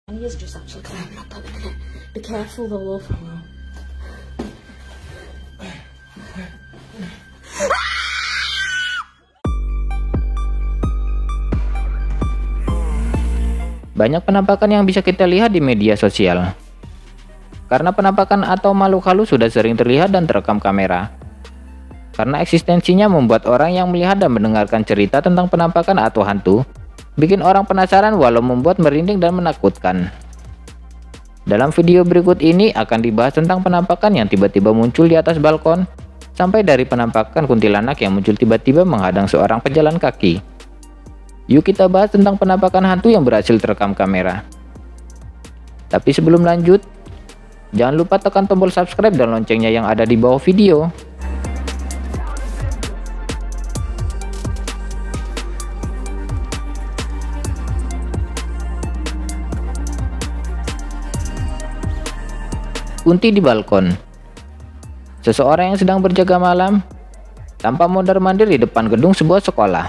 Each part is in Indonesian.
He is just actually climbing up that minute. Be careful though, love. Banyak penampakan yang bisa kita lihat di media sosial. Karena penampakan atau makhluk halus sudah sering terlihat dan terekam kamera. Karena eksistensinya membuat orang yang melihat dan mendengarkan cerita tentang penampakan atau hantu, bikin orang penasaran walau membuat merinding dan menakutkan. Dalam video berikut ini akan dibahas tentang penampakan yang tiba-tiba muncul di atas balkon, sampai dari penampakan kuntilanak yang muncul tiba-tiba menghadang seorang pejalan kaki. Yuk kita bahas tentang penampakan hantu yang berhasil terekam kamera. Tapi sebelum lanjut, jangan lupa tekan tombol subscribe dan loncengnya yang ada di bawah video. Kunti di balkon. Seseorang yang sedang berjaga malam tanpa mondar-mandir di depan gedung sebuah sekolah.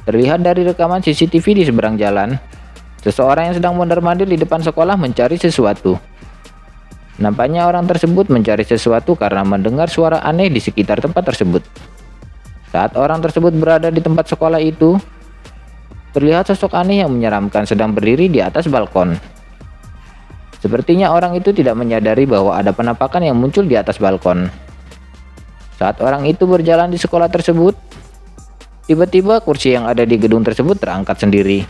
Terlihat dari rekaman CCTV di seberang jalan, seseorang yang sedang mondar-mandir di depan sekolah mencari sesuatu. Nampaknya orang tersebut mencari sesuatu karena mendengar suara aneh di sekitar tempat tersebut. Saat orang tersebut berada di tempat sekolah itu, terlihat sosok aneh yang menyeramkan sedang berdiri di atas balkon. Sepertinya orang itu tidak menyadari bahwa ada penampakan yang muncul di atas balkon. Saat orang itu berjalan di sekolah tersebut, tiba-tiba kursi yang ada di gedung tersebut terangkat sendiri.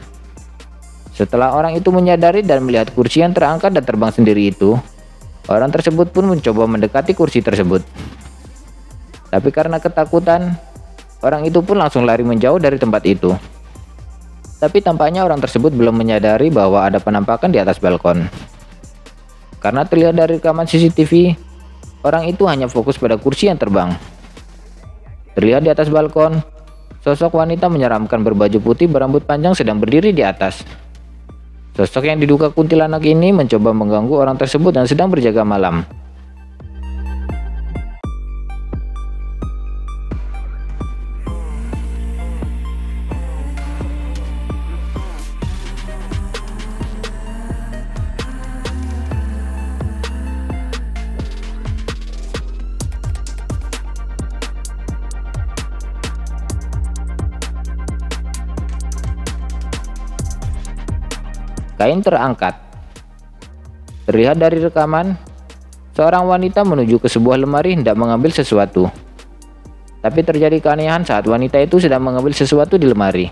Setelah orang itu menyadari dan melihat kursi yang terangkat dan terbang sendiri itu, orang tersebut pun mencoba mendekati kursi tersebut. Tapi karena ketakutan, orang itu pun langsung lari menjauh dari tempat itu. Tapi tampaknya orang tersebut belum menyadari bahwa ada penampakan di atas balkon. Karena terlihat dari rekaman CCTV, orang itu hanya fokus pada kursi yang terbang. Terlihat di atas balkon, sosok wanita menyeramkan berbaju putih berambut panjang sedang berdiri di atas. Sosok yang diduga kuntilanak ini mencoba mengganggu orang tersebut yang sedang berjaga malam. Kain terangkat. Terlihat dari rekaman, seorang wanita menuju ke sebuah lemari hendak mengambil sesuatu. Tapi terjadi keanehan saat wanita itu sedang mengambil sesuatu di lemari.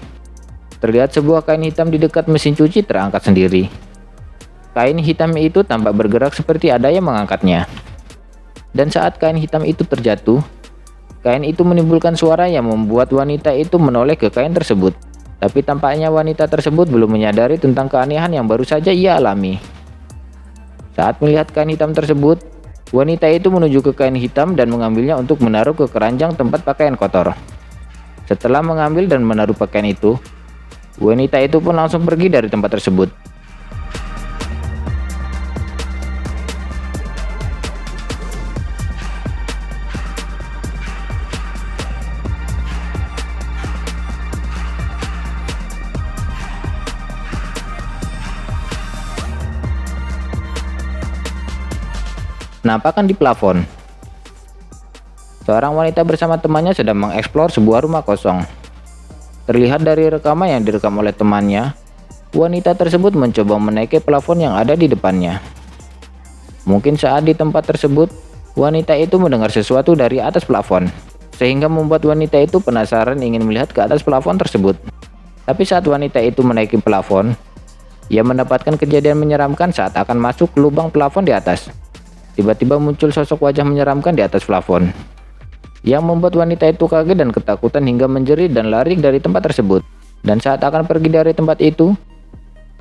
Terlihat sebuah kain hitam di dekat mesin cuci terangkat sendiri. Kain hitam itu tampak bergerak seperti ada yang mengangkatnya. Dan saat kain hitam itu terjatuh, kain itu menimbulkan suara yang membuat wanita itu menoleh ke kain tersebut. Tapi tampaknya wanita tersebut belum menyadari tentang keanehan yang baru saja ia alami. Saat melihat kain hitam tersebut, wanita itu menuju ke kain hitam dan mengambilnya untuk menaruh ke keranjang tempat pakaian kotor. Setelah mengambil dan menaruh pakaian itu, wanita itu pun langsung pergi dari tempat tersebut. Penampakan di plafon. Seorang wanita bersama temannya sedang mengeksplor sebuah rumah kosong. Terlihat dari rekaman yang direkam oleh temannya, wanita tersebut mencoba menaiki plafon yang ada di depannya. Mungkin saat di tempat tersebut, wanita itu mendengar sesuatu dari atas plafon, sehingga membuat wanita itu penasaran ingin melihat ke atas plafon tersebut. Tapi saat wanita itu menaiki plafon, ia mendapatkan kejadian menyeramkan saat akan masuk ke lubang plafon di atas. Tiba-tiba muncul sosok wajah menyeramkan di atas plafon, yang membuat wanita itu kaget dan ketakutan hingga menjerit dan lari dari tempat tersebut. Dan saat akan pergi dari tempat itu,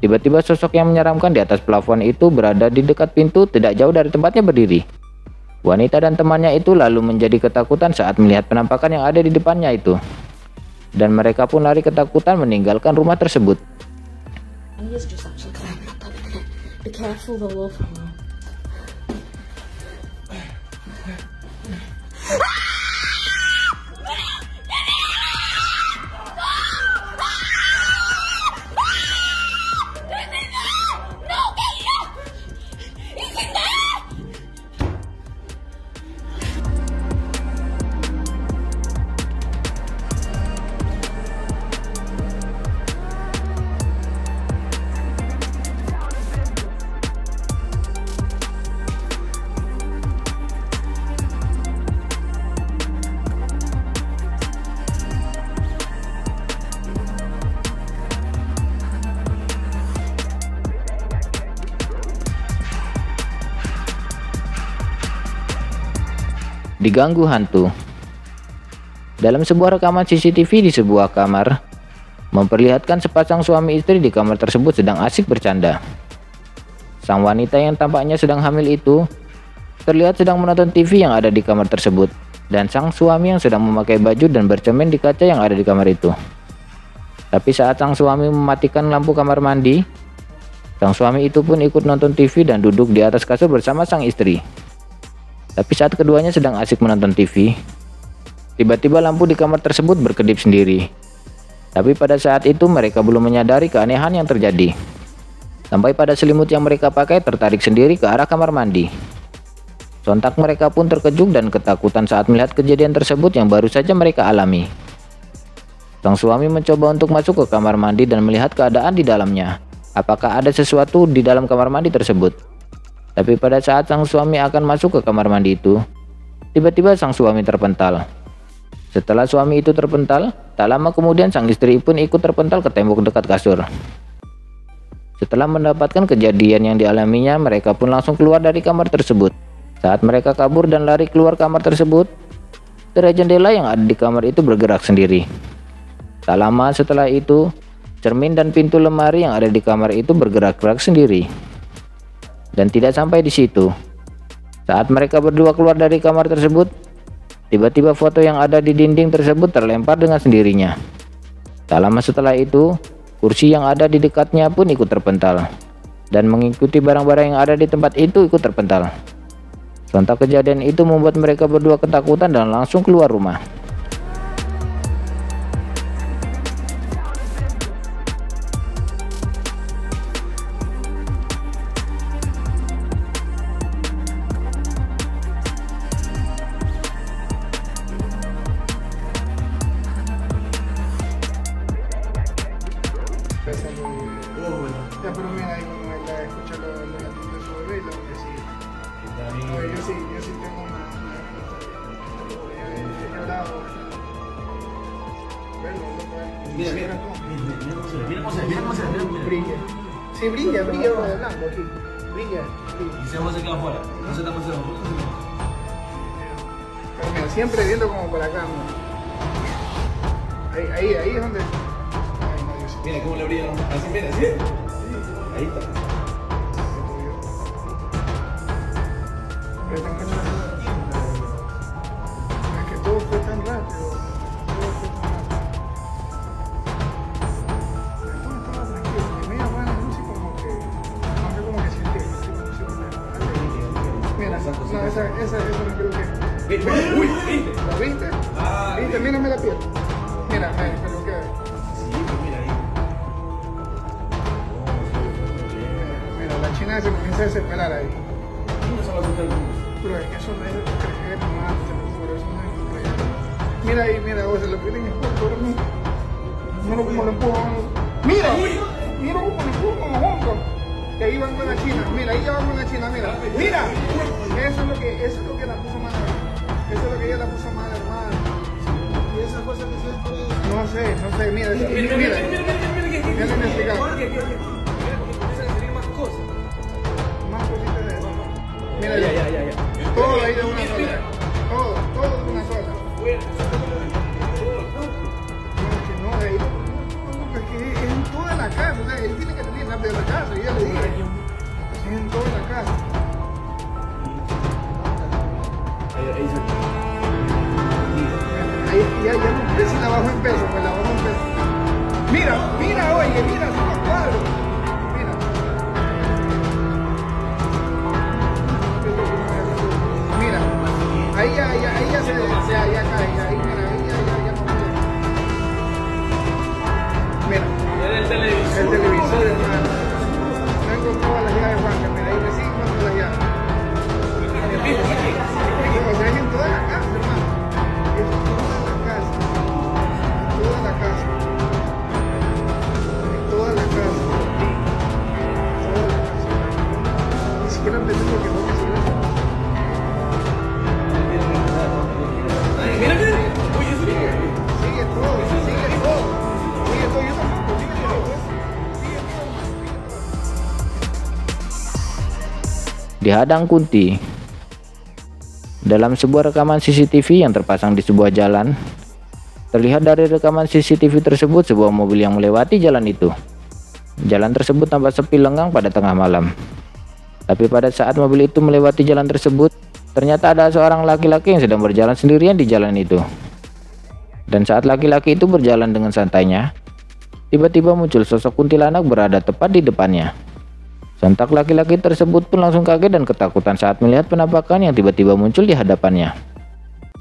tiba-tiba sosok yang menyeramkan di atas plafon itu berada di dekat pintu tidak jauh dari tempatnya berdiri. Wanita dan temannya itu lalu menjadi ketakutan saat melihat penampakan yang ada di depannya itu. Dan mereka pun lari ketakutan meninggalkan rumah tersebut. He is just actually climbing up that minute. Be careful though, love. diganggu hantu. Dalam sebuah rekaman CCTV di sebuah kamar, memperlihatkan sepasang suami istri di kamar tersebut sedang asik bercanda. Sang wanita yang tampaknya sedang hamil itu terlihat sedang menonton TV yang ada di kamar tersebut, dan sang suami yang sedang memakai baju dan bercermin di kaca yang ada di kamar itu. Tapi saat sang suami mematikan lampu kamar mandi, sang suami itu pun ikut nonton TV dan duduk di atas kasur bersama sang istri. Tapi saat keduanya sedang asik menonton TV, tiba-tiba lampu di kamar tersebut berkedip sendiri. Tapi pada saat itu mereka belum menyadari keanehan yang terjadi. Sampai pada selimut yang mereka pakai tertarik sendiri ke arah kamar mandi. Sontak mereka pun terkejut dan ketakutan saat melihat kejadian tersebut yang baru saja mereka alami. Sang suami mencoba untuk masuk ke kamar mandi dan melihat keadaan di dalamnya. Apakah ada sesuatu di dalam kamar mandi tersebut? Tapi pada saat sang suami akan masuk ke kamar mandi itu, tiba-tiba sang suami terpental. Setelah suami itu terpental, tak lama kemudian sang istri pun ikut terpental ke tembok dekat kasur. Setelah mendapatkan kejadian yang dialaminya, mereka pun langsung keluar dari kamar tersebut. Saat mereka kabur dan lari keluar kamar tersebut, tirai jendela yang ada di kamar itu bergerak sendiri. Tak lama setelah itu, cermin dan pintu lemari yang ada di kamar itu bergerak-gerak sendiri. Dan tidak sampai di situ. Saat mereka berdua keluar dari kamar tersebut, tiba-tiba foto yang ada di dinding tersebut terlempar dengan sendirinya. Tak lama setelah itu, kursi yang ada di dekatnya pun ikut terpental. Dan mengikuti barang-barang yang ada di tempat itu ikut terpental. Sontak kejadian itu membuat mereka berdua ketakutan dan langsung keluar rumah. Ya, pero mira, ahí cuando la escucha los latidos de su bebé, la hombre sí. No, yo sí tengo una he llorado. Verlo, Mira cómo se ve. brilla. Sí, brilla lo de blanco aquí. Brilla. Y se se queda afuera. No se está pasando. Pero mira, siempre viendo como por acá, ¿no? Ahí es donde. Ay, no, Dios. Mira cómo le brilla. Así, mira, ¿sí? Ahí está. Es que todo fue tan rápido. Todo fue tan rápido. Todo estaba tranquilo. Y media buena luz y como que. No sé cómo que sentí. Mira, no, esa no creo que. Uy, ¿viste? ¿La viste? Ah, ¿Viste? Mírame la piel. Mira, me lo queda. sí, pues mira ahí. Mira, la china se comienza a desesperar ahí. ¿Cómo se va a asustar el mundo? Pero es que eso no es creer más, te lo juro, eso no es creer. Mira ahí, mira, vos se lo piden y por mí. Mira cómo lo empujan. Mira, mira cómo lo empujan los hombros. Y ahí van con la china, mira, ahí ya van con la china, mira. Mira, eso es lo que la puso mal. Eso es lo que ella la puso mal, hermano. Y esa cosa que se hace. No sé, mira, mira. Ya me explicaba. Más cositas de eso. Mira, Ya. todo ahí de una sola. Todo de una sola. No, es que no, es que es en toda la casa. O sea, él tiene que tener la de la casa, y ya le dije. Es en toda la casa. Ahí ya no sé si la bajo en peso, pues la bajo en peso. Mira, oye, mira, son los cuadros. Mira. Mira, ahí ya se ya cae, ahí mira, ahí ya no puede. Mira, el televisor, hermano. Tengo todas las llaves, Juan, mira, ahí me siguen con las llaves. O sea, es en toda la casa, hermano. Es toda la casa. Toda la casa. Toda la casa. Toda la casa. Ni siquiera me digo que no me sirve. Mira. Oye, eso Sigue todo. Yo tampoco, sigue todo. Dihadang Kunti. Dalam sebuah rekaman CCTV yang terpasang di sebuah jalan, terlihat dari rekaman CCTV tersebut sebuah mobil yang melewati jalan itu. Jalan tersebut tampak sepi lengang pada tengah malam. Tapi pada saat mobil itu melewati jalan tersebut, ternyata ada seorang laki-laki yang sedang berjalan sendirian di jalan itu. Dan saat laki-laki itu berjalan dengan santainya, tiba-tiba muncul sosok kuntilanak berada tepat di depannya. Sontak laki-laki tersebut pun langsung kaget dan ketakutan saat melihat penampakan yang tiba-tiba muncul di hadapannya.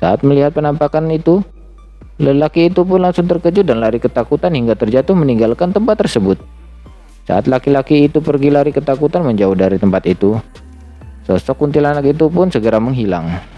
Saat melihat penampakan itu, lelaki itu pun langsung terkejut dan lari ketakutan hingga terjatuh meninggalkan tempat tersebut. Saat laki-laki itu pergi lari ketakutan menjauh dari tempat itu, sosok kuntilanak itu pun segera menghilang.